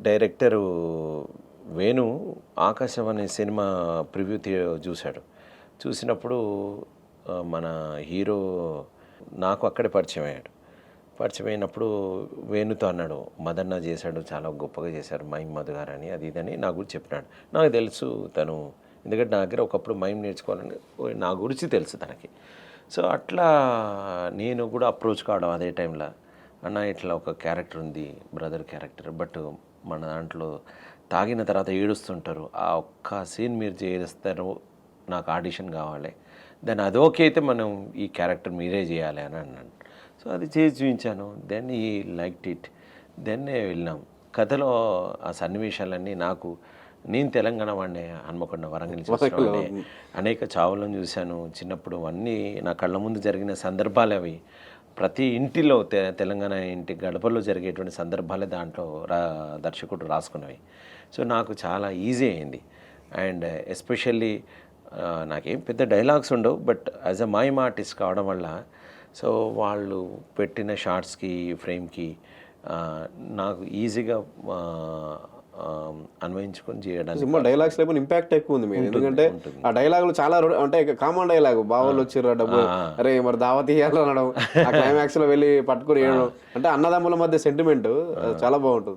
Director Venu ఆకాశం అనే cinema preview చూశాడు. చూసినప్పుడు మన హీరో నాకు అక్కడే పరిచయం అయ్యాడు. పరిచయం అయినప్పుడు వేణుతో అన్నాడు, మదన్న చేశాడు, చాలా గొప్పగా చేశారు మైమ్ మధు గారు అని, అది ఇదని నా గురించి చెప్పినాడు. నాకు తెలుసు తను, ఎందుకంటే నా దగ్గర ఒకప్పుడు మైమ్ నేర్చుకోవాలని నా గురించి తెలుసు తనకి. సో అట్లా నేను కూడా అప్రోచ్ కావడం అదే టైంలో, అన్న ఇట్లా ఒక క్యారెక్టర్ ఉంది, బ్రదర్ క్యారెక్టర్, బట్ మన దాంట్లో తాగిన తర్వాత ఏడుస్తుంటారు, ఆ ఒక్క సీన్ మీరు చేస్తారు, నాకు ఆడిషన్ కావాలి, దెన్ అది ఓకే అయితే మనం ఈ క్యారెక్టర్ మీరే చేయాలి అని అన్నాను. సో అది చేసి చూపించాను. దెన్ ఈ లైక్డ్ ఇట్. దెన్ వెళ్ళాం. కథలో ఆ సన్నివేశాలన్నీ నాకు, నేను తెలంగాణ వాడినే, హన్మకొండ వరంగల్ నుంచి అనేక చావులను చూశాను చిన్నప్పుడు. అన్నీ నా కళ్ళ ముందు జరిగిన సందర్భాలు అవి. ప్రతి ఇంటిలో తెలంగాణ ఇంటి గడపలో జరిగేటువంటి సందర్భాలే దాంట్లో దర్శకుడు రాసుకున్నవి. సో నాకు చాలా ఈజీ అయింది. అండ్ ఎస్పెషల్లీ నాకేం పెద్ద డైలాగ్స్ ఉండవు, but as a mime artist కావడం వల్ల సో వాళ్ళు పెట్టిన షార్ట్స్కి ఫ్రేమ్కి నాకు ఈజీగా అన్వయించుకొని చేయడానికి. సినిమా డైలాగ్స్ లేకపోతే ఇంపాక్ట్ ఎక్కువ ఉంది మీరు, ఎందుకంటే ఆ డైలాగులు చాలా అంటే కామన్ డైలాగ్, బావోళ్ళు వచ్చిర్రు డబ్బు, అరే మరి దావత్ ఇయ్యాలి అనడం, ఆ క్లైమాక్స్ లో వెళ్ళి పట్టుకుని వేయడం, అంటే అన్నదమ్ముల మధ్య సెంటిమెంట్ చాలా బాగుంటుంది.